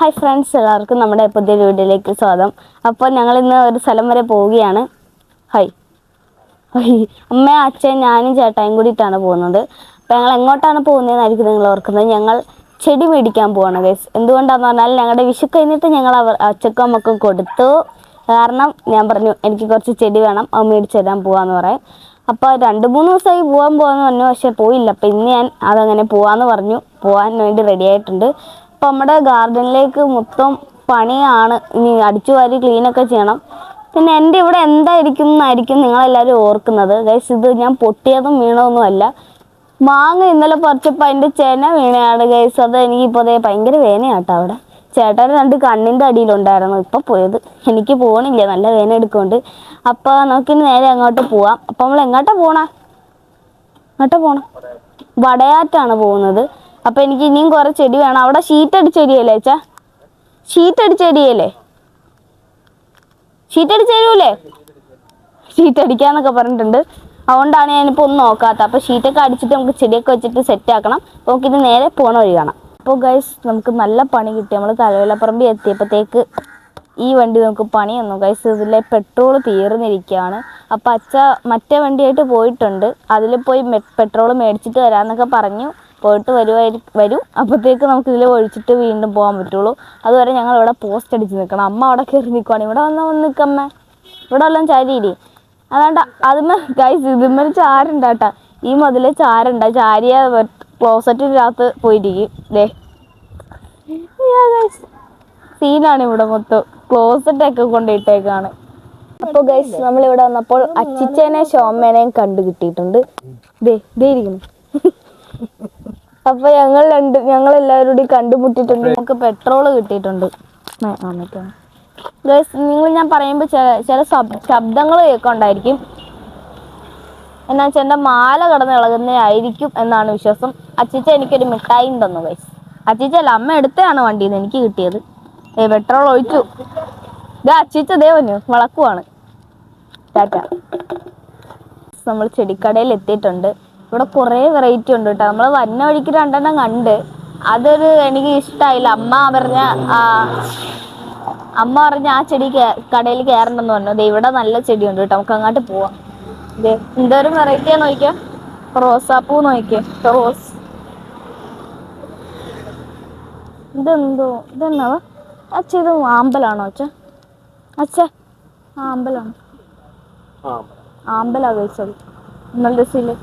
Hi friends, എല്ലാവർക്കും നമ്മുടെ പുതിയൊരു വീഡിയോയിലേക്ക് സ്വാഗതം. അപ്പോൾ ഞങ്ങൾ ഇന്ന് ഒരു സ്ഥലം വരെ പോവുകയാണ്. ഹായ് ഹായ് അമ്മ, അച്ഛൻ, ഞാനും ചേട്ടായും കൂടിയിട്ടാണ് പോകുന്നത്. അപ്പോൾ ഞങ്ങൾ എങ്ങോട്ടാണ് പോകുന്നതെന്നായിരിക്കും നിങ്ങൾ ഓർക്കുന്നത്. ഞങ്ങൾ ചെടി മേടിക്കാൻ പോവാണ് ഗൈസ്. എന്തുകൊണ്ടാണെന്ന് പറഞ്ഞാൽ ഞങ്ങളുടെ വിഷു കഴിഞ്ഞിട്ട് ഞങ്ങൾ അച്ഛക്കും അമ്മക്കും കൊടുത്തു. കാരണം ഞാൻ പറഞ്ഞു എനിക്ക് കുറച്ച് ചെടി വേണം, അത് മേടിച്ച് തരാൻ പോവാന്ന് പറയാം. അപ്പോൾ 2-3 ദിവസമായി പോകാമെന്ന് പറഞ്ഞു, പക്ഷേ പോയില്ല. അപ്പോൾ ഇന്ന് ഞാൻ അതങ്ങനെ പോവാമെന്ന് പറഞ്ഞു, പോകാൻ വേണ്ടി റെഡി ആയിട്ടുണ്ട്. അപ്പോൾ നമ്മുടെ ഗാർഡനിലേക്ക് മൊത്തം പണിയാണ്, ഇനി അടിച്ചു വാരി ക്ലീനൊക്കെ ചെയ്യണം. പിന്നെ എൻ്റെ ഇവിടെ എന്തായിരിക്കും എന്നായിരിക്കും നിങ്ങളെല്ലാവരും ഓർക്കുന്നത് ഗൈസ്. ഇത് ഞാൻ പൊട്ടിയതും വീണതൊന്നും അല്ല. മാങ്ങ ഇന്നലെ പറിച്ചപ്പോൾ അതിൻ്റെ ചെന വീണയാണ് ഗൈസ്. അത് എനിക്കിപ്പോൾ അതേ ഭയങ്കര വേനയാട്ടോ. അവിടെ ചേട്ടൻ 2 കണ്ണിൻ്റെ അടിയിലുണ്ടായിരുന്നു, ഇപ്പോൾ പോയത്. എനിക്ക് പോകണില്ല, നല്ല വേന എടുക്കുന്നുണ്ട്. അപ്പോൾ നമുക്കിനി നേരെ അങ്ങോട്ട് പോവാം. അപ്പോൾ നമ്മൾ എങ്ങോട്ടാണ് പോകണം? വടയാറ്റാണ് പോകുന്നത്. അപ്പോൾ എനിക്ക് ഇനിയും കുറേ ചെടി വേണം. അവിടെ ഷീറ്റ് അടിച്ചെടിയല്ലേ അച്ഛാ? ഷീറ്റ് അടിച്ചെടിയല്ലേ? ഷീറ്റ് അടിക്കാന്നൊക്കെ പറഞ്ഞിട്ടുണ്ട്. അതുകൊണ്ടാണ് ഞാനിപ്പോൾ ഒന്നും നോക്കാത്ത. അപ്പോൾ ഷീറ്റൊക്കെ അടിച്ചിട്ട് നമുക്ക് ചെടിയൊക്കെ വെച്ചിട്ട് സെറ്റ് ആക്കണം. അപ്പോൾ നമുക്കിത് നേരെ പോകണ വഴി കാണാം. അപ്പോൾ ഗൈസ്, നമുക്ക് നല്ല പണി കിട്ടി. നമ്മൾ തലവേലപ്പറമ്പ് എത്തിയപ്പോഴത്തേക്ക് ഈ വണ്ടി നമുക്ക് പണി തന്നു ഗൈസ്. ഇതിലെ പെട്രോൾ തീർന്നിരിക്കുകയാണ്. അപ്പോൾ അച്ഛ മറ്റേ വണ്ടിയായിട്ട് പോയിട്ടുണ്ട്. അതിൽ പോയി പെട്രോൾ മേടിച്ചിട്ട് വരാമെന്നൊക്കെ പറഞ്ഞു. പോയിട്ട് വരും. അപ്പോഴത്തേക്ക് നമുക്ക് ഇതിൽ ഒഴിച്ചിട്ട് വീണ്ടും പോകാൻ പറ്റുള്ളൂ. അതുവരെ ഞങ്ങൾ ഇവിടെ പോസ്റ്റ് അടിച്ച് നിൽക്കണം. അമ്മ അവിടെ കയറി നിൽക്കുവാണ്. ഇവിടെ വന്ന് നിൽക്കമ്മ, ഇവിടെ വല്ലതും ചാരിയില്ലേ? അതാണ്ട അതുമ്മ ഗൈസ്, ഇതുമ്മ ചാരുണ്ടാട്ടാ. ഈ മതിലെ ചാരുണ്ട. ചാരിയ ക്ലോസറ്റിനകത്ത് പോയിരിക്കും. ദേ സീനാണ് ഇവിടെ മൊത്തം. ക്ലോസറ്റൊക്കെ കൊണ്ടിട്ടേക്കാണ്. അപ്പോൾ ഗൈസ്, നമ്മളിവിടെ വന്നപ്പോൾ അച്ചിച്ചേനെയും ശോമ്മേനെയും കണ്ടു കിട്ടിയിട്ടുണ്ട്. ദേ ഇരിക്കുന്നു. അപ്പോൾ ഞങ്ങളെല്ലാവരും കൂടി കണ്ടുമുട്ടിയിട്ടുണ്ട്. നമുക്ക് പെട്രോൾ കിട്ടിയിട്ടുണ്ട്. ഗൈസ്, ഞാൻ പറയുമ്പോൾ ചില ശബ്ദങ്ങൾ കേൾക്കൊണ്ടായിരിക്കും. എന്നാ വെച്ചാൽ എൻ്റെ മാല കടന്ന് ഇളകുന്നതായിരിക്കും എന്നാണ് വിശ്വാസം. അച്ചിച്ച എനിക്കൊരു മിഠായിയും തന്നു ഗൈസ്. അച്ചിച്ചല്ല, അമ്മ എടുത്തതാണ് വണ്ടിയിൽ നിന്ന് എനിക്ക് കിട്ടിയത്. പെട്രോൾ ഒഴിച്ചു. അച്ചിച്ച ദേവന് വളക്കുവാണ്. ടാറ്റ. നമ്മൾ ചെടിക്കടയിൽ എത്തിയിട്ടുണ്ട്. ഇവിടെ കുറേ വെറൈറ്റി ഉണ്ട് കേട്ടോ. നമ്മൾ വന്ന വഴിക്ക് 2 കണ്ട്. അതൊരു എനിക്ക് ഇഷ്ടമായില്ല. അമ്മ പറഞ്ഞ ആ ചെടി കടയിൽ കയറണ്ടെന്ന് പറഞ്ഞു. ഇവിടെ നല്ല ചെടിയുണ്ട് കേട്ടോ, നമുക്ക് അങ്ങോട്ട് പോവാം. എന്തോരം വെറൈറ്റിയാന്ന് നോക്കിയാ. റോസാപ്പൂ നോക്കിയാ. റോസ് ഇതെന്നാ അച്ഛ? ഇത് ആമ്പലാണോ അച്ഛ? ആമ്പലാണോ? ആമ്പലാ കഴിച്ചത്. നല്ല രസമില്ലേ?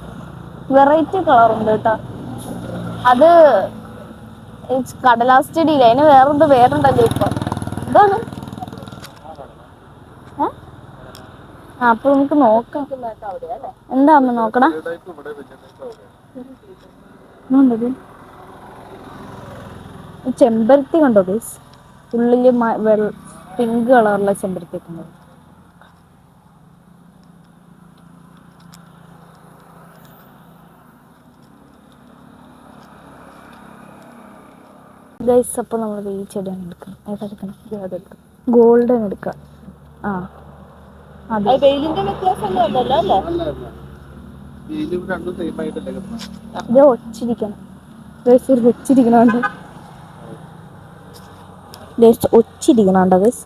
വെറൈറ്റി കളറുണ്ട് കേട്ടോ. അത് കടലാസ് ചെടിയില്ല, അതിന് വേറുണ്ടല്ലോ ഇപ്പൊ. എന്താണ്? അപ്പൊ നമുക്ക് നോക്കാം. എന്താ അമ്മ നോക്കണ? ചെമ്പരത്തി കണ്ടോ ഗൈസ്? ഉള്ളില് പിങ്ക് കളറുള്ള ചെമ്പരത്തി കണ്ടോ? ഗൈസ്, അപ്പോൾ നമ്മൾ ഈ ചെടിയാണ് എടുക്കണം. ഗോൾഡൻ എടുക്കാം. ഒച്ചിരിക്കണുണ്ട് ഗൈസ്.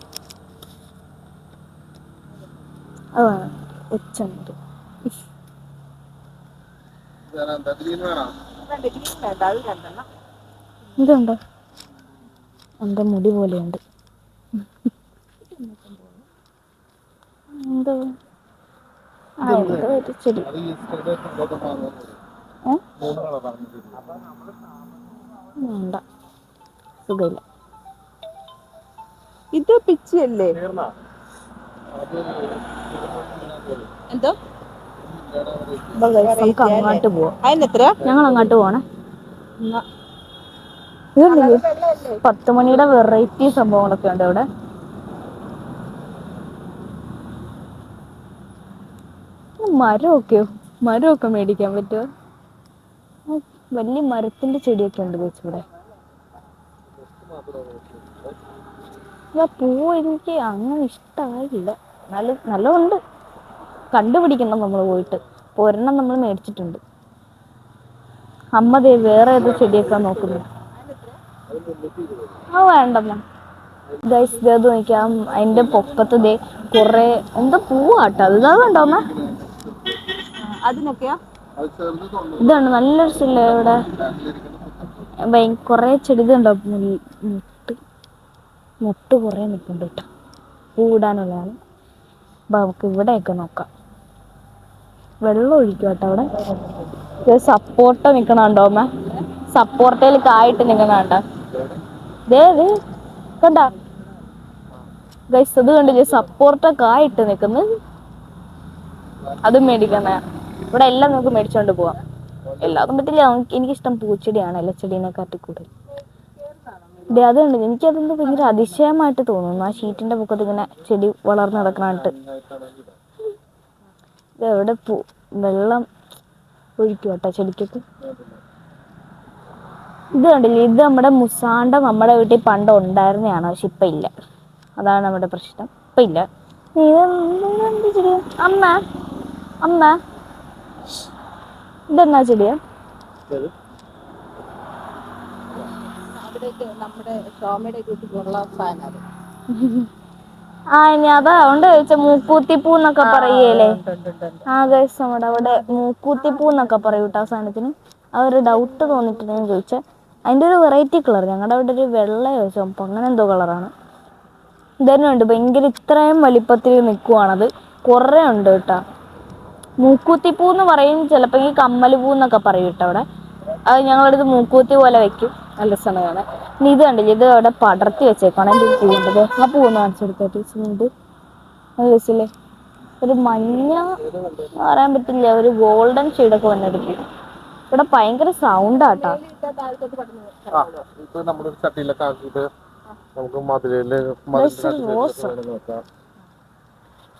ഒച്ചുണ്ട്. ഇതുണ്ടോ? എൻ്റെ മുടി പോലെയുണ്ട്. എന്തോ ചെടി. സുഖമില്ല. ഇത് പിച്ചിയല്ലേ? എന്തോ നമുക്ക് അങ്ങോട്ട് പോവാം. അതിനെത്ര? ഞങ്ങൾ അങ്ങോട്ട് പോണേ. 10 മണിയുടെ വെറൈറ്റി സംഭവങ്ങളൊക്കെ ഉണ്ട് ഇവിടെ. മരമൊക്കെ മേടിക്കാൻ പറ്റുമോ? വലിയ മരത്തിന്റെ ചെടിയൊക്കെ ഉണ്ട് ഇവിടെ. പൂ എനിക്ക് അങ്ങനെ ഇഷ്ടമായില്ല. നല്ലതുണ്ട്. കണ്ടുപിടിക്കണം നമ്മൾ പോയിട്ട്. ഒരെണ്ണം നമ്മൾ മേടിച്ചിട്ടുണ്ട്. അമ്മ വേറെ ഏതോ ചെടിയൊക്കെ നോക്കുന്നു. ആ വേണ്ടമ്മ. ഗൈസ് ഇത് നോക്കിയാൽ അതിന്റെ പൊക്കത്ത് ദേ കൊറേ എന്താ പൂവാട്ടോ അത് കണ്ടോ അമ്മ. അതിനൊക്കെയാ ഇതാണ് നല്ലൊരു സ്ഥലം ഇവിടെ. കൊറേ ചെടി കണ്ടോ മുട്ട് മുട്ട് കൊറേ നിൽക്കുന്നുണ്ട് കേട്ടോ. പൂവിടാനുള്ളതാണ്. നമുക്ക് ഇവിടെയൊക്കെ നോക്കാം. വെള്ളം ഒഴിക്കും കേട്ടോ അവിടെ. സപ്പോർട്ട നിക്കണുണ്ടോ അമ്മ. സപ്പോർട്ടയിൽ കായിട്ട് നിക്കണുണ്ടോ. കണ്ട ഗൈസ് അത് കണ്ടില്ലേ സപ്പോർട്ട കായിട്ട് നിക്കുന്നു. അതും മേടിക്കുന്ന ഇവിടെ എല്ലാം നമുക്ക് മേടിച്ചോണ്ട് പോവാം. എല്ലാതും പറ്റില്ല. എനിക്കിഷ്ടം പൂച്ചെടിയാണ് ഇലച്ചെടീനെ കാട്ടി കൂടുതൽ. അത് കണ്ടു എനിക്കതെന്തോ ഭയങ്കര അതിശയമായിട്ട് തോന്നുന്നു. ആ ഷീറ്റിന്റെ പൊക്കത്ത് ഇങ്ങനെ ചെടി വളർന്നു കിടക്കണായിട്ട്. എവിടെ വെള്ളം ഒഴിക്കും കേട്ടോ ചെടിക്കൊക്കെ. ഇത് കണ്ടില്ലേ ഇത് നമ്മുടെ മുസാണ്ട നമ്മുടെ വീട്ടിൽ പണ്ട് ഉണ്ടായിരുന്നതാണ്. പക്ഷെ ഇപ്പൊ ഇല്ല. അതാണ് നമ്മുടെ പ്രശ്നം. ഇപ്പൊ ഇല്ല. ഇതെന്ത് ചെടിയാ അമ്മ. അമ്മ ഇതെന്നാ ചെടിയാ. നമ്മുടെ ഷോമയുടെ വീട്ടിലുള്ള സാധനം. ആ ഇനി അതാ അതുകൊണ്ട് ചോദിച്ച മൂക്കൂത്തിപ്പൂ എന്നൊക്കെ പറയല്ലേ. ആ ഗൈസ് നമ്മുടെ അവിടെ മൂക്കൂത്തിപ്പൂ എന്നൊക്കെ പറയും കേട്ടോ ആ സാധനത്തിന്. ആ ഒരു ഡൗട്ട് തോന്നിട്ട് ഞാൻ ചോദിച്ചേ. അതിൻ്റെ ഒരു വെറൈറ്റി കളർ. ഞങ്ങളുടെ അവിടെ ഒരു വെള്ളയോ ചുമപ്പോ അങ്ങനെ എന്തോ കളറാണ്. ഇതന്നെ ഉണ്ട് ഭയങ്കര ഇത്രയും വലിപ്പത്തിൽ നിൽക്കുവാണത്. കുറേ ഉണ്ട് കേട്ടോ. മൂക്കൂത്തിപ്പൂ എന്ന് പറയും. ചിലപ്പോൾ ഈ കമ്മൽപ്പൂ എന്നൊക്കെ പറയും കേട്ടോ അവിടെ. അത് ഞങ്ങളടുത്ത് മൂക്കൂത്തി പോലെ വെക്കും. നല്ല സമയമാണ്. ഇനി ഇത് കണ്ടില്ല ഇത് അവിടെ പടർത്തി വെച്ചേക്കാണ്. എൻ്റെ ഒരു പൂവുണ്ട്. ആ പൂവൊന്ന് കാണിച്ചു കൊടുത്തിട്ട് രസില്ലേ ഒരു മഞ്ഞ പറയാൻ പറ്റില്ല. ഒരു ഗോൾഡൻ ഷെയ്ഡൊക്കെ വന്നെടുക്കും. ഇവിടെ ഭയങ്കര സൗണ്ടാട്ടാ.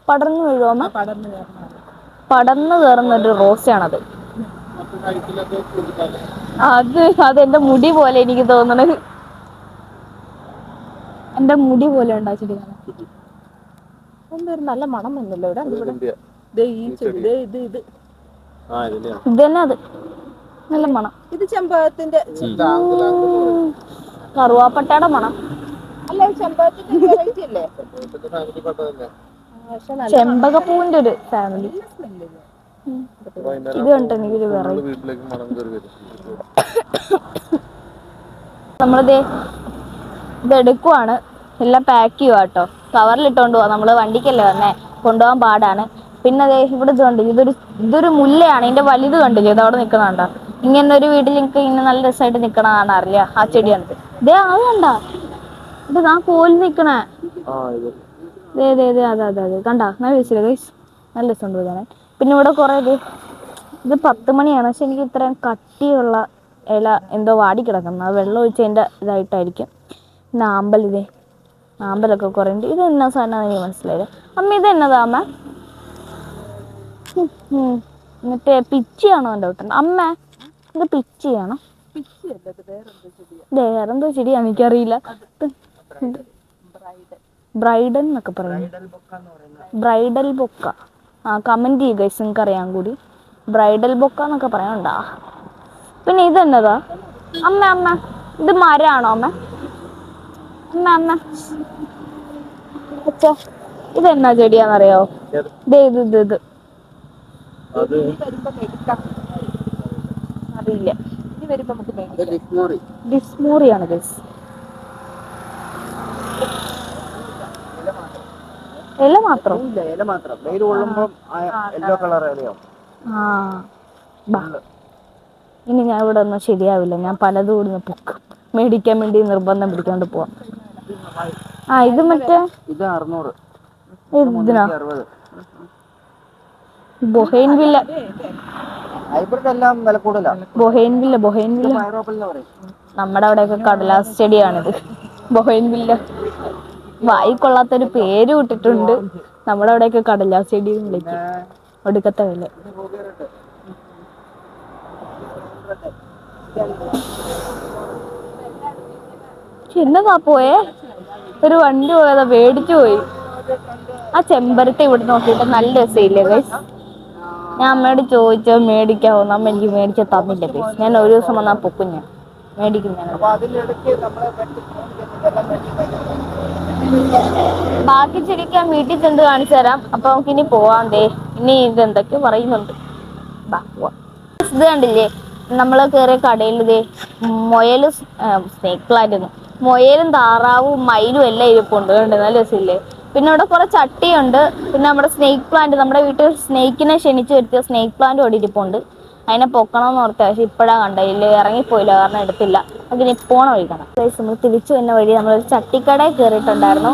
പടർന്നു വീഴുമോ. പടർന്നു കയറുന്നൊരു റോസാണത്. അതെന്റെ മുടി പോലെ എനിക്ക് തോന്നണത്. എന്റെ മുടി പോലെ ഉണ്ടാച്ചിട്ട് എന്തൊരു നല്ല മണം വന്നല്ലോ ഇവിടെ. ഇതന്നെ അത് നല്ല മണം. ഇത് ചെമ്പകത്തിന്റെ കറുവാപ്പട്ടയുടെ മണം. അല്ല ചെമ്പകത്തിന്റെ വെറൈറ്റി അല്ലേ. ചെമ്പകപ്പൂവിന്റെ ഒരു ഫാമിലി. ഇത് കണ്ടോ എനിക്കൊരു വെറൈറ്റി. നമ്മളിത് ഇതെടുക്കുവാണ്. എല്ലാം പാക്ക് ചെയ്യുക കേട്ടോ. കവറിലിട്ടോണ്ട് പോവാം. നമ്മള് വണ്ടിക്കല്ലേ വന്നേ. കൊണ്ടുപോകാൻ പാടാണ്. പിന്നെ അതെ ഇവിടെ ഇതുണ്ട്. ഇതൊരു മുല്ലയാണ്. ഇതിന്റെ വലുത് കണ്ടില്ലേ ഇത് അവിടെ നിൽക്കണുണ്ടോ. ഇങ്ങനെ ഒരു വീട്ടിൽ നിങ്ങൾക്ക് ഇങ്ങനെ നല്ല രസമായിട്ട് നിൽക്കണ കാണാറില്ല. ആ ചെടിയാണിത്. ഇതേ അത് കണ്ട ഇത് ആ കോലിൽ നിൽക്കണേ. അതെ കണ്ടാ ഞാൻ വിളിച്ചില്ല ഗൈസ്. നല്ല രസമുണ്ട് കാണാൻ. പിന്നെ ഇവിടെ കുറേ ഇത് 10 മണിയാണ്. പക്ഷെ എനിക്ക് ഇത്രയും കട്ടിയുള്ള ഇല എന്തോ വാടിക്കിടക്കുന്നത്. അത് വെള്ളം ഒഴിച്ചതിൻ്റെ ഇതായിട്ടായിരിക്കും. പിന്നെ ആമ്പലൊക്കെ കുറേ ഉണ്ട്. ഇത് എന്നാ സാധനമാണെന്ന് എനിക്ക് മനസ്സിലായില്ല. അമ്മ ഇത് എന്നതാ അമ്മ. മറ്റേ പിച്ചിയാണോ എൻ്റെ ഡൗട്ടുണ്ട്. അമ്മ ഇത് പിച്ചിയാണോ. വേറെന്തോ ചെടിയാണ് എനിക്കറിയില്ല. ബ്രൈഡൽ എന്നൊക്കെ പറയുന്നു. ബ്രൈഡൽ ബൊക്ക. കമന്റ് ചെയ്യുക ഗൈസ് നിങ്ങൾക്ക് അറിയാൻ കൂടി. ബ്രൈഡൽ ബൊക്ക എന്നൊക്കെ പറയാനുണ്ടാ. പിന്നെ ഇതെന്നതാ അമ്മ. ഇത് മരമാണോ അമ്മ. അമ്മ അച്ഛാ ഇതെന്നാ ചെടിയാന്നറിയോ. ഇത് അറിയില്ല. ഡിസ്മൂറിയാണ് ഗൈസ്. ഇല മാത്രം. ഇനി ഞാൻ ഇവിടെ ഒന്നും ശരിയാവില്ല. ഞാൻ പലതും ഇവിടുന്ന് പൊക്കും. മേടിക്കാൻ വേണ്ടി നിർബന്ധം പിടിക്കാണ്ട് പോവാം. ഇത് മറ്റേ ഇതിനാ ബൊഹൈൻവില്ല. നമ്മുടെ അവിടെയൊക്കെ കടലാസ് ചെടിയാണിത്. ബൊഹൈൻവില്ല. വായിക്കൊള്ളാത്തൊരു പേര് ഇട്ടിട്ടുണ്ട്. നമ്മുടെ അവിടെയൊക്കെ കടലാസ് ചെടി വിളിക്കും. ഒടുക്കത്തെ വില. എന്നതാ പോയേ. ഒരു വണ്ടി പോയതാ മേടിച്ചു പോയി. ആ ചെമ്പരത്തി ഇവിടെ നോക്കിയിട്ട് നല്ല രസമില്ലേ ഗൈസ്. ഞാൻ അമ്മയോട് ചോദിച്ചോ മേടിക്കാവോ. അമ്മ എനിക്ക് മേടിച്ച തന്നില്ല ഗൈസ്. ഞാൻ ഒരു ദിവസം വന്നാൽ പൊക്കും. ഞാൻ മേടിക്കുന്നതാണ്. അപ്പൊ അതിനിടയ്ക്ക് നമ്മളെ ബാക്കി ശരിക്കും വീട്ടിൽ ചെന്ന് കാണിച്ചു തരാം. അപ്പൊ നമുക്ക് ഇനി പോവാം. ഇനി ഇതെന്തൊക്കെയോ പറയുന്നുണ്ട്. ഇത് കണ്ടില്ലേ, നമ്മൾ കയറിയ കടയിൽ ഇതേ മുയലും സ്നേക്ക് പ്ലാന്റ്, മുയലും താറാവും മയിലും എല്ലാം ഇരിപ്പുണ്ട്. കണ്ട് നല്ല രസമില്ലേ. പിന്നെ ഇവിടെ കുറെ ചട്ടിയുണ്ട്. പിന്നെ നമ്മുടെ സ്നേക്ക് പ്ലാന്റ്, നമ്മുടെ വീട്ടിൽ സ്നേക്കിനെ ക്ഷണിച്ചു വരുത്തിയ സ്നേക്ക് പ്ലാന്റ് ഇവിടെ ഇരിപ്പുണ്ട്. അതിനെ പൊക്കണമെന്ന് ഓർത്ത, പക്ഷെ ഇപ്പഴാ കണ്ടതില്ല, ഇറങ്ങിപ്പോയില്ല, കാരണം എടുത്തില്ല. അതിന് പോണ വഴിക്കണം. നമ്മൾ തിരിച്ചു വന്ന വഴി നമ്മളൊരു ചട്ടിക്കടയിൽ കയറിയിട്ടുണ്ടായിരുന്നു.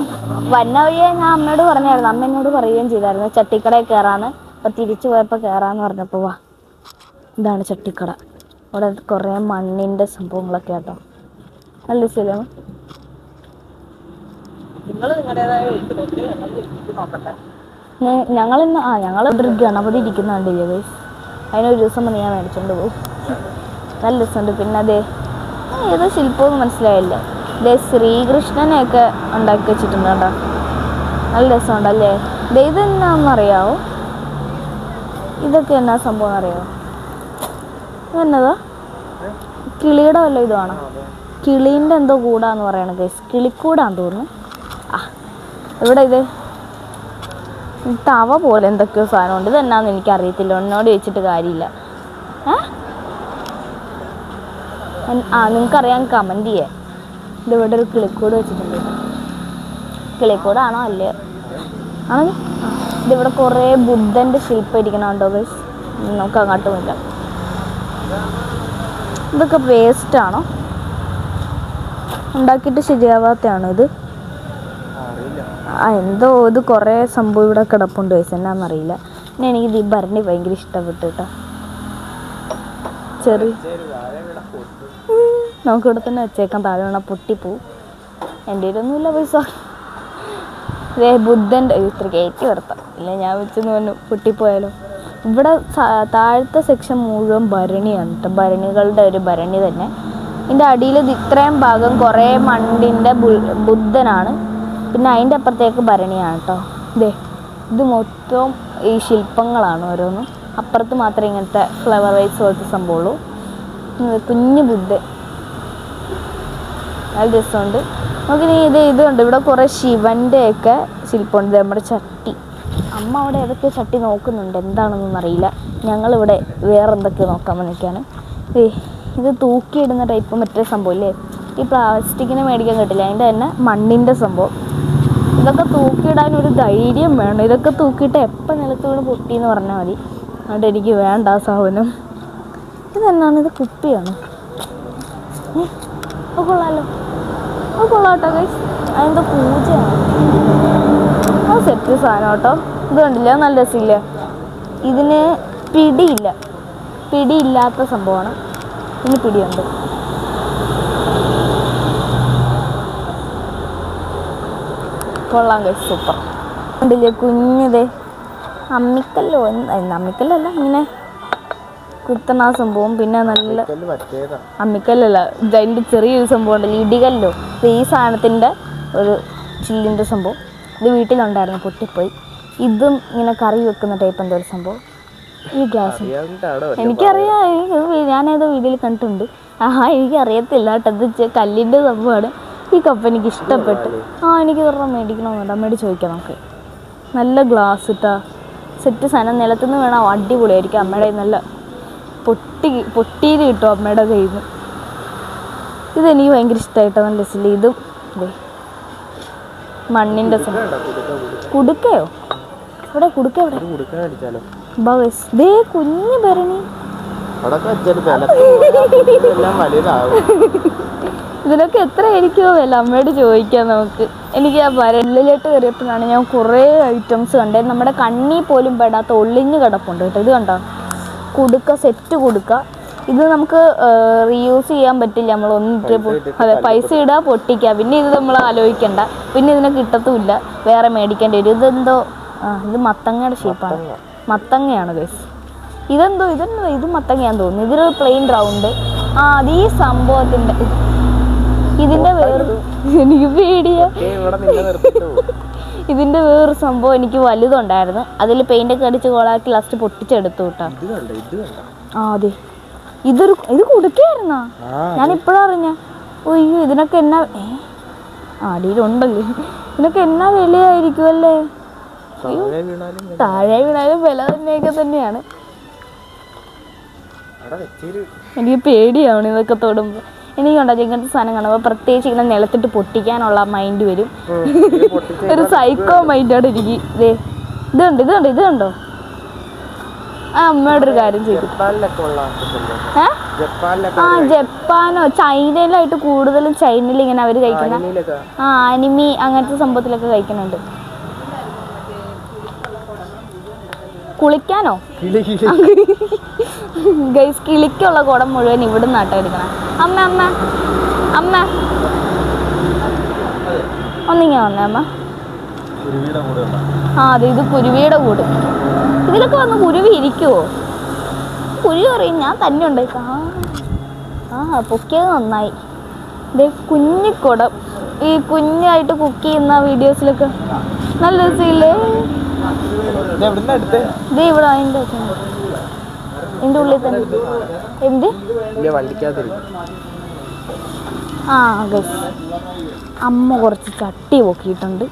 വന്ന വഴിയെ ഞാൻ അമ്മയോട് പറഞ്ഞായിരുന്നു, അമ്മ എന്നോട് പറയുകയും ചെയ്തായിരുന്നു ചട്ടിക്കടയിൽ കയറാന്ന്. അപ്പൊ തിരിച്ചു പോയപ്പോ കയറാന്ന് പറഞ്ഞപ്പോ വാ, ഇതാണ് ചട്ടിക്കട. അവിടെ കുറെ മണ്ണിന്റെ സംഭവങ്ങളൊക്കെ ആട്ടോ. നല്ല സ്ഥലം. നിങ്ങൾ നിങ്ങളുടേതായ നോക്കട്ടെ. ഞങ്ങളൊരു ഗണപതി ഇരിക്കുന്ന കണ്ടില്ലേ ഗൈസ്, അതിനൊരു ദിവസം വന്ന് ഞാൻ മേടിച്ചോണ്ട് പോകും. നല്ല രസമുണ്ട്. പിന്നെ അതേ ഏതോ ശില്പമൊന്നും മനസ്സിലായില്ല. ഇതേ ശ്രീകൃഷ്ണനെയൊക്കെ ഉണ്ടാക്കി വെച്ചിട്ടുണ്ട് കേട്ടോ. നല്ല രസമുണ്ടല്ലേ. ഇത് എന്നാന്നറിയാവോ, ഇതൊക്കെ എന്നാ സംഭവം അറിയാവോ? എന്നതാ, കിളിയുടെ വല്ല ഇതാണോ? കിളീൻ്റെ എന്തോ കൂടാന്ന് പറയണ ഗൈസ്, കിളിക്കൂടാന്ന് തോന്നുന്നു. ഇവിടെ ഇത് തവ പോലെ എന്തൊക്കെയോ സാധനമുണ്ട്. ഇതെന്നാന്ന് എനിക്കറിയത്തില്ല, എന്നോട് ചോദിച്ചിട്ട് കാര്യമില്ല. നിങ്ങൾക്കറിയാൻ കമൻറ്റ് ചെയ്യാം. ഇതിവിടെ ഒരു കിളിക്കൂട് വെച്ചിട്ടുണ്ട്. കിളിക്കൂടാണോ അല്ലയോ ആണോ? ഇതിവിടെ കുറേ ബുദ്ധൻ്റെ ശില്പം ഇരിക്കണുണ്ടോ ഗൈസ്? നമുക്ക് അങ്ങോട്ടുമില്ല. ഇതൊക്കെ വേസ്റ്റാണോ, ഉണ്ടാക്കിയിട്ട് ശരിയാവാത്തതാണോ ഇത്? എന്തോ ഇത് കുറേ സംഭവം ഇവിടെ കിടപ്പുണ്ട് ഗൈസ്, എന്നാന്നറിയില്ല. പിന്നെ എനിക്കിത് ഈ ഭരണി ഭയങ്കര ഇഷ്ടപ്പെട്ടു കേട്ടോ. ചെറിയ നമുക്കിവിടെ തന്നെ വെച്ചേക്കാം, താഴെ വേണം പൊട്ടിപ്പോവും. എൻ്റെ കയ്യിലൊന്നുമില്ല പൈസ. ബുദ്ധൻ്റെ ഇത്ര കയറ്റി വരുത്താം, ഇല്ല ഞാൻ വെച്ചെന്ന് പറഞ്ഞു പൊട്ടിപ്പോയാലോ. ഇവിടെ താഴത്തെ സെക്ഷൻ മുഴുവൻ ഭരണിയാണ് കേട്ടോ, ഭരണികളുടെ ഒരു ഭരണി തന്നെ. ഇതിൻ്റെ അടിയിൽ ഇത്രയും ഭാഗം കുറേ മണ്ണിൻ്റെ ബുദ്ധനാണ്. പിന്നെ അതിൻ്റെ അപ്പുറത്തേക്ക് ഭരണിയാണ് കേട്ടോ. ഇത് മൊത്തം ഈ ശില്പങ്ങളാണ് ഓരോന്നും. അപ്പുറത്ത് മാത്രമേ ഇങ്ങനത്തെ ഫ്ലവർ വൈസ് പോലത്തെ സംഭവമുള്ളൂ. കുഞ്ഞു ബുദ്ധൻ, നല്ല രസമുണ്ട്. നമുക്കിനി ഇതുണ്ട്. ഇവിടെ കുറേ ശിവൻ്റെയൊക്കെ ശില്പമുണ്ട്. നമ്മുടെ ചട്ടി, അമ്മ അവിടെ ഏതൊക്കെ ചട്ടി നോക്കുന്നുണ്ട്, എന്താണെന്നൊന്നും അറിയില്ല. ഞങ്ങളിവിടെ വേറെ എന്തൊക്കെയോ നോക്കാൻ വന്നിരിക്കുകയാണ്. ഇത് തൂക്കിയിടുന്ന ടൈപ്പ് മറ്റേ സംഭവം ഇല്ലേ, ഈ പ്ലാസ്റ്റിക്കിനെ മേടിക്കാൻ കിട്ടില്ല, അതിൻ്റെ തന്നെ മണ്ണിൻ്റെ സംഭവം. ഇതൊക്കെ തൂക്കിയിടാൻ ഒരു ധൈര്യം വേണം. ഇതൊക്കെ തൂക്കിയിട്ട് എപ്പോൾ നിലത്ത് വീണ് പൊട്ടിയെന്ന് പറഞ്ഞാൽ മതി. അതുകൊണ്ട് എനിക്ക് വേണ്ട ആ സാധനം. ഇതെന്നാണ്, ഇത് കുപ്പിയാണ്. അത് കൊള്ളാമല്ലോ, അത് കൊള്ളാം കേട്ടോ ഗൈസ്. അതെന്തോ പൂജയാണ്. അത് സെറ്റ് സാധനം കേട്ടോ. ഇത് കണ്ടില്ല, നല്ല രസമില്ല. ഇതിന് പിടിയില്ലാത്ത സംഭവമാണ്. ഇതിന് പിടിയുണ്ട്. കൊള്ളാം ഗൈസ്, സൂപ്പർ. കണ്ടില്ലേ കുഞ്ഞിതേ അമ്മിക്കല്ലോ, അമ്മിക്കല്ലല്ല, ഇങ്ങനെ കുത്തണ സംഭവം. പിന്നെ നല്ല അമ്മിക്കല്ലല്ല, ഇതിൻ്റെ ചെറിയൊരു സംഭവം ഉണ്ടല്ലോ, ഇടികല്ലോ. ഈ സാധനത്തിൻ്റെ ഒരു ചില്ലിൻ്റെ സംഭവം. ഇത് വീട്ടിലുണ്ടായിരുന്നു, പൊട്ടിപ്പോയി. ഇതും ഇങ്ങനെ കറി വെക്കുന്ന ടൈപ്പ് എന്തോ ഒരു സംഭവം. ഈ ഗ്യാസ് എനിക്കറിയാം, ഞാനേതോ വീഡിയോയിൽ കണ്ടിട്ടുണ്ട്. എനിക്കറിയത്തില്ല കേട്ടോ, ഇത് കല്ലിൻ്റെ സംഭവമാണ്. ഈ കപ്പ് എനിക്ക് ഇഷ്ടപ്പെട്ടു. എനിക്ക് ഇതൊരെണ്ണം മേടിക്കണമെന്നുണ്ട്, അമ്മയോട് ചോദിക്കാം നമുക്ക്. നല്ല ഗ്ലാസ് ഇട്ടാ സെറ്റ് സാധനം, നിലത്തുനിന്ന് വേണം, അടിപൊളിയായിരിക്കും. അമ്മയുടെ നല്ല പൊട്ടിയിൽ കിട്ടും അമ്മയുടെ കയ്യിൽ നിന്ന്. ഇതെനിക്ക് ഭയങ്കര ഇഷ്ടമായിട്ടോ, നല്ല രസമില്ല. ഇതും മണ്ണിൻ്റെ സംഭവം. കുടുക്കയോ? ഇവിടെ കുടുക്ക എവിടെ? കുഞ്ഞു ഭരണി. ഇതിനൊക്കെ എത്ര ആയിരിക്കുമോ വില, അമ്മയോട് ചോദിക്കാം നമുക്ക്. എനിക്ക് ആ ഭരണിലോട്ട് കയറിയപ്പോഴാണ് ഞാൻ കുറേ ഐറ്റംസ് കണ്ടത്. നമ്മുടെ കണ്ണിൽ പോലും പെടാത്ത ഒളിഞ്ഞ് കിടപ്പുണ്ട് കേട്ടോ. ഇത് കണ്ടോ, കുടുക്ക, സെറ്റ് കുടുക്ക. ഇത് നമുക്ക് റീയൂസ് ചെയ്യാൻ പറ്റില്ല. നമ്മൾ അതെ, പൈസ ഇടുക, പൊട്ടിക്കുക. പിന്നെ ഇത് നമ്മൾ ആലോചിക്കണ്ട, പിന്നെ ഇതിനെ കിട്ടത്തുമില്ല, വേറെ മേടിക്കേണ്ടി വരും. ഇതെന്തോ ഇത് മത്തങ്ങയുടെ ഷേപ്പാണ്, മത്തങ്ങയാണ് ഗൈസ്. ഇത് മത്തങ്ങയാന്ന് തോന്നുന്നു. ഇതിലൊരു പ്ലെയിൻ റൗണ്ട്. അത് ഈ സംഭവത്തിൻ്റെ ഇതിൻ്റെ എനിക്ക് പേടിയാ. ഇതിൻ്റെ വേറൊരു സംഭവം എനിക്ക് വലുതുണ്ടായിരുന്നു, അതിൽ പെയിൻ്റൊക്കെ അടിച്ച് കോളാക്കി ലാസ്റ്റ് പൊട്ടിച്ചെടുത്തു കേട്ടോ. അതെ, ഇത് കൊടുക്കായിരുന്നാ? ഞാൻ ഇപ്പഴാ അറിഞ്ഞ. അയ്യോ ഇതിനൊക്കെ എന്നാ അടിയിലുണ്ടല്ലോ. ഇതിനൊക്കെ എന്നാ വിലയായിരിക്കും അല്ലേ? താഴെ വീണാലും വില തന്നെയൊക്കെ തന്നെയാണ്. എനിക്ക് പേടിയാണ് ഇതൊക്കെ തൊടുമ്പോ. എനിക്കുണ്ടോ ഇങ്ങനത്തെ സാധനം കാണുമ്പോൾ പ്രത്യേകിച്ച് ഇങ്ങനെ നിലത്തിട്ട് പൊട്ടിക്കാനുള്ള മൈൻഡ് വരും. ഒരു സൈക്കോ മൈൻഡാണ് എനിക്ക്. ഇത് കണ്ടോ? ആ അമ്മയോട് ഒരു കാര്യം ചെയ്തു. ആ ജപ്പാനോ ചൈനയിലായിട്ട് കൂടുതലും ചൈനയിൽ ഇങ്ങനെ അവർ കഴിക്കുന്ന അനിമി അങ്ങനത്തെ സംഭവത്തിലൊക്കെ കഴിക്കുന്നുണ്ട്. കുളിക്കാനോ? ഗൈസ് കിളിക്കുള്ള കുടം മുഴുവൻ ഇവിടെ നിന്നാട്ടോ എടുക്കണം. അമ്മ അമ്മ അമ്മ ഒന്നിങ്ങ വന്നേ അമ്മ. അതെ ഇത് കുരുവിയുടെ കൂട്. ഇതിലൊക്കെ വന്ന് കുരുവി ഇരിക്കുവോ? കുരുവി പറയും ഞാൻ തന്നെ ഉണ്ടായി. പൊക്കിയത് നന്നായി. ഇതേ കുഞ്ഞിക്കുടം ഈ കുഞ്ഞായിട്ട് കുക്ക് ചെയ്യുന്ന വീഡിയോസിലൊക്കെ നല്ല രസമില്ലേ? ഇത് ഇവിടെ അതിൻ്റെ ഉള്ളിൽ തന്നെ എന്ത് ഗൈസ് അമ്മ കുറച്ച് ചട്ടി പൊക്കിയിട്ടുണ്ട്.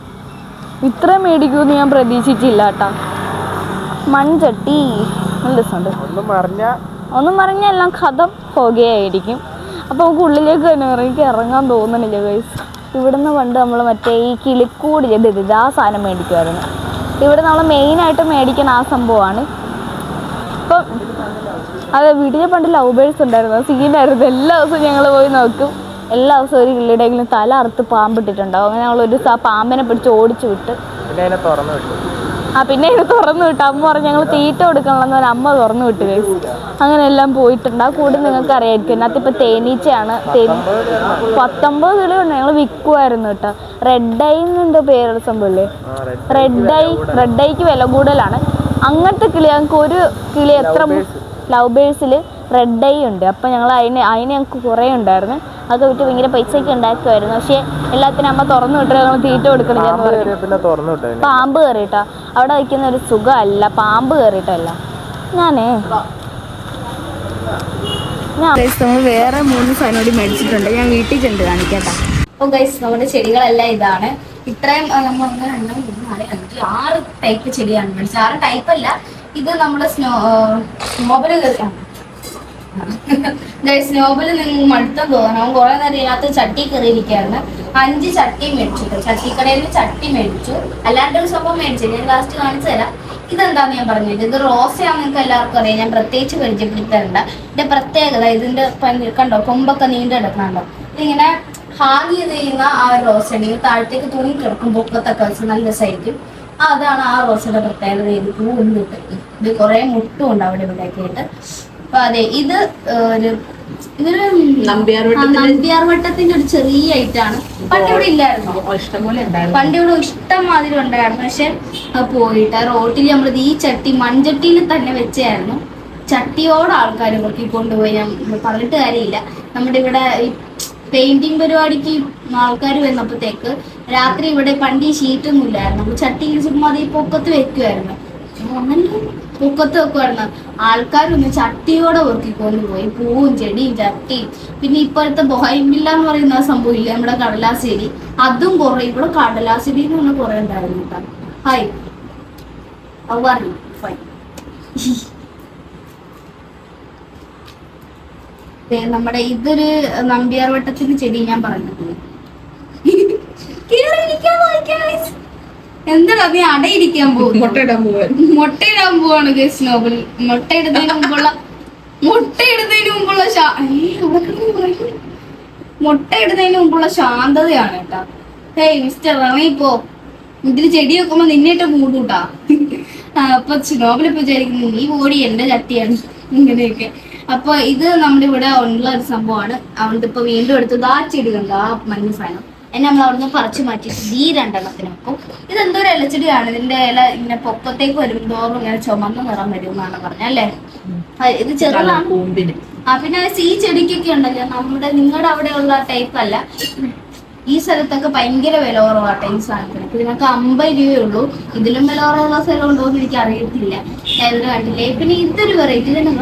ഇത്രയും മേടിക്കുമെന്ന് ഞാൻ പ്രതീക്ഷിച്ചില്ല കേട്ടാ. മൺചട്ടി നല്ല രസമുണ്ട്. ഒന്നും പറഞ്ഞ എല്ലാം കഥം പോകുകയായിരിക്കും. അപ്പോൾ നമുക്ക് ഉള്ളിലേക്ക് തന്നെ എനിക്ക് ഇറങ്ങാൻ തോന്നണില്ല ഗൈസ്. ഇവിടുന്ന് പണ്ട് നമ്മൾ മറ്റേ ഈ കിളിക്കൂട് ചെയ്ത് ആ സാധനം മേടിക്കുമായിരുന്നു. ഇവിടെ നമ്മൾ മെയിനായിട്ട് മേടിക്കുന്ന ആ സംഭവമാണ്. ഇപ്പം അതെ വീട്ടിൽ പണ്ട് ലവ് ബേഴ്സ് ഉണ്ടായിരുന്നു. സീനായിരുന്നു. എല്ലാ ദിവസവും ഞങ്ങൾ പോയി നോക്കും. എല്ലാ ദിവസവും ഒരു കിളിയുടെയെങ്കിലും തല അറുത്ത് പാമ്പിട്ടിട്ടുണ്ടാവും. അങ്ങനെ ഞങ്ങളൊരു പാമ്പിനെ പിടിച്ച് ഓടിച്ചു വിട്ട് പിന്നെ ഇത് തുറന്നു വിട്ടു. അമ്മ പറഞ്ഞു ഞങ്ങൾ തീറ്റ കൊടുക്കണമെന്ന് പറഞ്ഞാൽ അമ്മ തുറന്നു വിട്ടു ഗൈസ്. അങ്ങനെ എല്ലാം പോയിട്ടുണ്ട്. ആ കൂടെ നിങ്ങൾക്ക് അറിയായിരിക്കും. അതിനകത്ത് ഇപ്പോൾ തേനീച്ചയാണ്. 19 കിളിയുണ്ട്. ഞങ്ങൾ വിൽക്കുമായിരുന്നു കേട്ടോ. റെഡ് ഐ എന്നുണ്ട് പേരുടെ സംഭവമില്ലേ? റെഡ് ഐക്ക് വില കൂടുതലാണ്. അങ്ങനത്തെ കിളി ഞങ്ങൾക്ക് ഒരു കിളി എത്ര ലവ് ബേഴ്സിൽ റെഡ് ഐ ഉണ്ട്. അപ്പം ഞങ്ങൾ അതിന് ഞങ്ങൾക്ക് കുറേ ഉണ്ടായിരുന്നു. അതൊക്കെ വിറ്റ് ഭയങ്കര പൈസയൊക്കെ ഉണ്ടാക്കുമായിരുന്നു. പക്ഷേ എല്ലാത്തിനും അമ്മ തുറന്നു വിട്ടിട്ട് ഞങ്ങൾ തീറ്റ കൊടുക്കണില്ലെന്ന് പറഞ്ഞു. പാമ്പ് കയറിയിട്ടാ അവിടെ വയ്ക്കുന്ന ഒരു സുഖമല്ല. പാമ്പ് കയറിയിട്ടല്ല. നമ്മൾ വേറെ 3 സാധനം കൂടി മേടിച്ചിട്ടുണ്ട്. ഞാൻ വീട്ടിൽ ചെന്ന് കാണിക്കാട്ടോ. അപ്പോൾ ഗൈസ് നമ്മുടെ ചെടികളെല്ലാം ഇതാണ്. ഇത്രയും നമ്മൾ 1 2 3 4 5 6 ടൈപ്പ് ചെടിയാണ് മേടിച്ചത്. 6 ടൈപ്പ് അല്ല, ഇത് നമ്മുടെ സ്നോബിൽ കയറിയാണ്. സ്നോബിൽ നിങ്ങൾ മടുത്തെന്ന് തോന്നണം. അവൻ കുറെ നേരം ഇതിനകത്ത് ചട്ടി കയറിയിരിക്കുകയായിരുന്നു. 5 ചട്ടി മേടിച്ചിട്ട് ചട്ടിക്കടയിൽ നിന്ന് ചട്ടി മേടിച്ചു. അല്ലാണ്ടൊരു സംഭവം മേടിച്ചു. ഞാൻ ലാസ്റ്റ് കാണിച്ചു തരാം. ഇതെന്താന്ന് ഞാൻ പറഞ്ഞത്. ഇത് റോസയാണെന്ന് നിങ്ങൾക്ക് എല്ലാവർക്കും അറിയാം. ഞാൻ പ്രത്യേകിച്ച് പരിചയപ്പെടുത്തരുണ്ട്. ഇതിന്റെ പ്രത്യേകത ഇതിന്റെ കണ്ടോ കൊമ്പൊക്കെ നീണ്ടു കിടക്കണുണ്ടോ? ഇതിങ്ങനെ ഹാങ് ചെയ്ത് ചെയ്യുന്ന ആ റോസയാണ്. താഴത്തേക്ക് തൂങ്ങി കിടക്കും. പൊക്കത്തൊക്കെ വെച്ച് നല്ല രസമായിരിക്കും. അതാണ് ആ റോസയുടെ പ്രത്യേകത. ഇത് പൂവുണ്ട്. ഇത് കുറെ മുട്ടുമുണ്ട് അവിടെ ഇവിടെയൊക്കെ ആയിട്ട്. അപ്പൊ അതെ ഇതൊരു നമ്പ്യാർവട്ടത്തിന്റെ ഒരു ചെറിയ ഐറ്റാണ്. പണ്ട് ഇവിടെ ഇല്ലായിരുന്നു. പണ്ട് ഇവിടെ ഇഷ്ടം മാതിരി ഉണ്ടായിരുന്നു. പക്ഷെ പോയിട്ട് റോട്ടിൽ നമ്മളത് ഈ ചട്ടി മൺചട്ടിയിൽ തന്നെ വെച്ചായിരുന്നു. ചട്ടിയോടെ ആൾക്കാർ നോക്കി കൊണ്ടുപോയി. ഞാൻ പറഞ്ഞിട്ട് കാര്യമില്ല. നമ്മുടെ ഇവിടെ ഈ പെയിന്റിങ് പരിപാടിക്ക് ആൾക്കാർ വന്നപ്പോഴത്തേക്ക് രാത്രി ഇവിടെ പണ്ട് ഈ ഷീറ്റൊന്നും ഇല്ലായിരുന്നു. നമ്മൾ ചട്ടി ചുമ്മാ ഈ പൊക്കത്ത് വെക്കുമായിരുന്നു. പൊക്കത്ത് വെക്കുമായിരുന്നു. ആൾക്കാരൊന്ന് ചട്ടിയോടെ പൊറുക്കിക്കൊണ്ടുപോയി. പൂവും ചെടിയും ചട്ടിയും. പിന്നെ ഇപ്പോഴത്തെ ബൊഹൈമില്ല എന്ന് പറയുന്ന സംഭവം ഇല്ല നമ്മുടെ കടലാശ്ശേരി, അതും കുറെ. ഇവിടെ കടലാശ്ശേരി എന്ന് പറഞ്ഞാൽ കുറെ ഉണ്ടായിരുന്നു കേട്ടോ. ഹായ് പറഞ്ഞു ഫൈൻ. നമ്മുടെ ഇതൊരു നമ്പ്യാർവട്ടത്തിന്റെ ചെടി ഞാൻ പറഞ്ഞിട്ടുണ്ട്. എന്താ നീ അടയിരിക്കാൻ പോകും? മുട്ടയിടാൻ പോവാണ് ഗൈസ് നോബൽ. മുട്ടയിടുന്നതിന് മുമ്പുള്ള ശാന്തതയാണ് കേട്ടാ. ഹേയ് മിസ്റ്റർ ഇറങ്ങിപ്പോ. ഇതിന് ചെടി വെക്കുമ്പോ നിന്നിട്ട് മൂടൂട്ടാ. അപ്പൊ നോബലിപ്പോ വിചാരിക്കുന്നു നീ ഓടി എന്റെ ചട്ടിയാണ് ഇങ്ങനെയൊക്കെ. അപ്പൊ ഇത് നമ്മുടെ ഇവിടെ ഉള്ള ഒരു സംഭവമാണ്. അവളുടെ ഇപ്പൊ വീണ്ടും എടുത്തത് ആ ചെടി കണ്ടോ, ആ മഞ്ഞ സാധനം. എന്നെ നമ്മൾ അവിടുന്ന് പറിച്ചു മാറ്റിയിട്ട് ഈ 2 എണ്ണത്തിന് വെക്കും. ഇതെന്തോ ഒരു ഇലച്ചെടിയാണ്. ഇതിന്റെ ഇല ഇങ്ങനെ പൊക്കത്തേക്ക് വരും തോറും ഇങ്ങനെ ചുമന്ന നിറം വരും എന്നാണ് പറഞ്ഞല്ലേ. ഇത് ചെറുതാണ്. പിന്നെ ഈ ചെടിക്കൊക്കെ ഉണ്ടല്ലോ നിങ്ങളുടെ അവിടെ ഉള്ള ടൈപ്പ് അല്ല. ഈ സ്ഥലത്തൊക്കെ ഭയങ്കര വില കുറവാട്ടെ ഈ സാധനത്തിന്. ഇതിനൊക്കെ 50 രൂപയേ ഉള്ളൂ. ഇതിലും വില കുറവുള്ള സ്ഥലം ഉണ്ടോ എന്ന് എനിക്ക് അറിയത്തില്ല. ഞാൻ കണ്ടില്ലേ. പിന്നെ ഇതൊരു വെറൈറ്റി തന്നെ.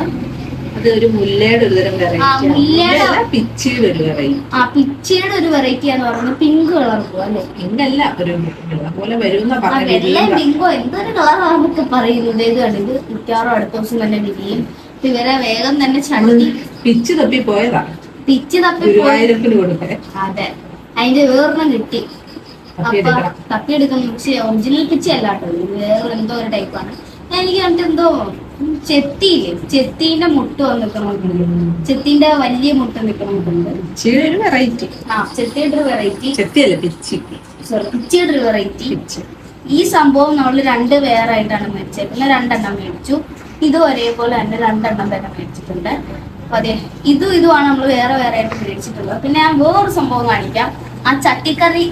ഇതൊരു മുല്ലയുടെ ഒരു തരം വെറൈറ്റി, മുല്ലയുടെ പിച്ചിയുടെ ഒരു വെറൈറ്റി. പിച്ചിയുടെ ഒരു വെറൈറ്റി ആന്ന് പറയുന്നത് പിങ്ക് കളർ പോ അല്ലെ? പിങ്കല്ല, ഒരു വെള്ളം പോലെ വരുന്ന വെള്ളയും പിങ്കോ എന്തൊരു കളറാന്നൊക്കെ പറയുന്നത്. ഇത് കണ്ട് ഇത് മിക്കവാറും അടുത്ത ദിവസം തന്നെ വിരിയും. ഇവരെ വേഗം തന്നെ ചണ്ടി പിച്ച് തപ്പി പോയതാ, പിച്ച് തപ്പി കൊടുക്കേ. അതെ, അതിന്റെ വേറൊന്നും കിട്ടി. അപ്പൊ തപ്പിയെടുക്കുന്നു. പക്ഷെ ഒറിജിനൽ പിച്ചി അല്ല കേട്ടോ, ഇത് വേറെ എന്തോ ഒരു ടൈപ്പാണ്. എനിക്ക് കണ്ടിട്ട് എന്തോ ചെത്തിയില്ലേ, ചെത്തിന്റെ മുട്ട് വന്നിക്കണോട്ടുണ്ട്, ചെത്തിന്റെ വലിയ മുട്ട് നിക്കണോട്ടുണ്ട്. വെറൈറ്റി. ചെത്തിയുടെ ഒരു വെറൈറ്റി, ചെത്തിയല്ല പിച്ചി, സോറി പിച്ചിയുടെ ഒരു വെറൈറ്റി. ഈ സംഭവം നമ്മൾ വേറെ ആയിട്ടാണ് മേടിച്ചത്. പിന്നെ 2 മേടിച്ചു. ഇതും ഒരേപോലെ തന്നെ 2 തന്നെ മേടിച്ചിട്ടുണ്ട്. അപ്പൊ അതെ, ഇതുമാണ് നമ്മൾ വേറെ ആയിട്ട് മേടിച്ചിട്ടുള്ളത്. പിന്നെ ഞാൻ വേറൊരു സംഭവം കാണിക്കാം. ആ ചട്ടിക്കടയിൽ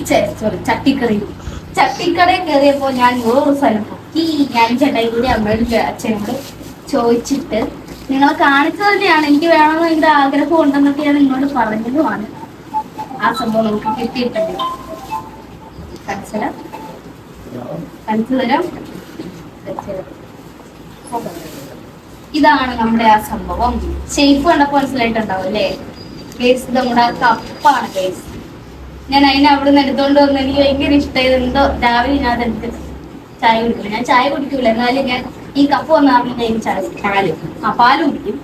കയറിയപ്പോ ഞാൻ വേറൊരു സ്ഥലം പോയി. ഞാൻ ചേട്ടായി കൂടി അമ്മയുടെ അച്ഛനോട് ചോദിച്ചിട്ട് നിങ്ങളെ കാണിച്ചു തന്നെയാണ്. എനിക്ക് വേണമെന്ന് എന്റെ ആഗ്രഹം ഉണ്ടെന്നൊക്കെ ഞാൻ നിങ്ങളോട് പറഞ്ഞതുമാണ്. ആ സംഭവം നമുക്ക് കിട്ടിയിട്ടുണ്ട്. കാണിച്ചു തരാം. ഇതാണ് നമ്മുടെ ആ സംഭവം. ഷേപ്പ് കണ്ടപ്പോ മനസ്സിലായിട്ടുണ്ടാവും അല്ലേ? കേസ് നമ്മുടെ കപ്പാണ് കേസ്. ഞാൻ അതിനെ അവിടെ നിന്ന് എടുത്തോണ്ട് വന്ന് എനിക്ക് ഭയങ്കര ഇഷ്ടമായത്. എന്തോ രാവിലെ ഞാൻ അതെടുത്ത് ചായ കുടിക്കില്ല. ഞാൻ ചായ കുടിക്കൂല, എന്നാലും ഞാൻ ഈ കപ്പ് വന്ന് പറഞ്ഞിട്ട് എനിക്ക് ചായ പാല് കുടിക്കും.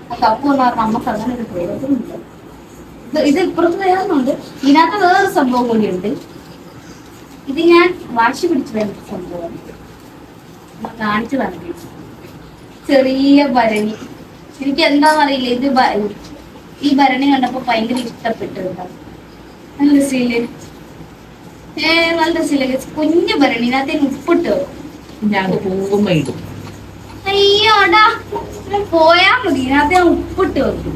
ആ കപ്പ് വന്ന് പറഞ്ഞാൽ നമുക്ക് അങ്ങനെ ഒരു പ്രയോജനമില്ല. ഇത് ഇപ്പുറത്ത് വേറൊന്നുണ്ട്. ഇതിനകത്ത് വേറൊരു സംഭവം കൂടിയുണ്ട്. ഇത് ഞാൻ വാശി പിടിച്ചു വേണ്ട സംഭവം കാണിച്ചു തന്നെ. ചെറിയ ഭരണി, എനിക്ക് എന്താണെന്നറിയില്ല, ഇത് ഈ ഭരണി കണ്ടപ്പോ ഭയങ്കര ഇഷ്ടപ്പെട്ടിട്ടുണ്ടാവും. നല്ല രസയില്ലേ? നല്ല രസയില്ലേ? കുഞ്ഞു ഭരണി, ഇതിനകത്ത് ഉപ്പിട്ട് വെക്കും. അയ്യോടാ, പോയാ മതി. ഇതിനകത്ത് ഞാൻ ഉപ്പിട്ട് വെക്കും.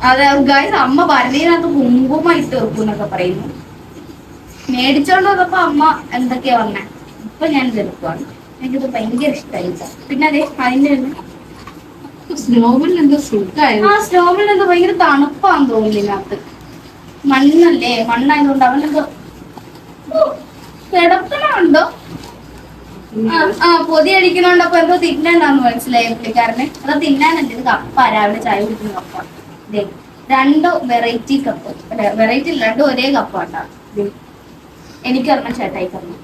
അതെ ഗായ്സ്, അമ്മ ഭരണിനകത്ത് കുങ്കുമ ഇട്ട് വെക്കും എന്നൊക്കെ പറയുന്നു. മേടിച്ചോണ്ട് വന്നപ്പോ അമ്മ എന്തൊക്കെയാ പറഞ്ഞേ. ഇപ്പൊ ഞാൻ ചെറുപ്പമാണ്, എനിക്കിത് ഭയങ്കര ഇഷ്ടമായില്ല. പിന്നെ അതെ, അതിന്റെ സ്നോബിൽ എന്തോ ഭയങ്കര തണുപ്പാന്ന് തോന്നുന്നു. ഇതിനകത്ത് മണ്ണല്ലേ, മണ്ണായതുകൊണ്ട് അവനെന്തോ കിടക്കണുണ്ടോ, പൊതി അടിക്കണോണ്ടപ്പോ എന്തോ തിന്നണ്ടാന്ന് മനസ്സിലായി പുള്ളിക്കാരന്. അത് തിന്നാനല്ല, ഇത് കപ്പ, രാവിലെ ചായ കുടിക്കുന്ന കപ്പാണ്. 2 വെറൈറ്റി കപ്പ്, വെറൈറ്റി 2 ഒരേ കപ്പാണ്. എനിക്ക് പറഞ്ഞ ചേട്ടായി പറഞ്ഞു.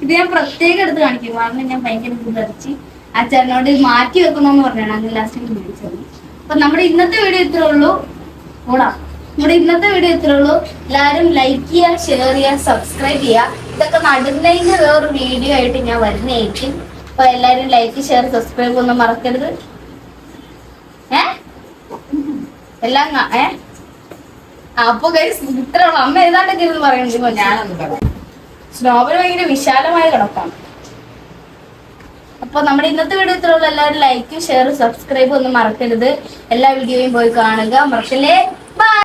ഇത് ഞാൻ പ്രത്യേകം എടുത്ത് കാണിക്കും, കാരണം ഞാൻ ഭയങ്കര വിതറിച്ച് അച്ഛനോട് മാറ്റി വെക്കണോന്ന് പറഞ്ഞാണ് അങ്ങനെ ലാസ്റ്റ് മേടിച്ചത്. അപ്പൊ നമ്മുടെ ഇന്നത്തെ വീഡിയോ ഇത്രേ ഉള്ളൂ. എല്ലാവരും ലൈക്ക് ചെയ്യുക, ഷെയർ ചെയ്യുക, സബ്സ്ക്രൈബ് ചെയ്യുക. ഇതൊക്കെ നടുന്നതിന്റെ വേറൊരു വീഡിയോ ആയിട്ട് ഞാൻ വരുന്നതായിരിക്കും. അപ്പൊ എല്ലാവരും ലൈക്ക്, ഷെയർ, സബ്സ്ക്രൈബ് ഒന്നും മറക്കരുത്. എല്ലാം അപ്പൊ ഇത്ര ഉള്ളു. അമ്മ ഏതാണ്ടൊക്കെ ഇരുന്ന് പറയുന്നത് ഞാനൊന്നും പറയാം. സ്നോബിന് ഭയങ്കര വിശാലമായ കിടപ്പാണ്. അപ്പൊ നമ്മുടെ ഇന്നത്തെ വീഡിയോ ഇത്ര ഉള്ളു. എല്ലാവരും ലൈക്കും ഷെയർ സബ്സ്ക്രൈബും ഒന്നും മറക്കരുത്. എല്ലാ വീഡിയോയും പോയി കാണുക, മറക്കല്ലേ. ബൈ.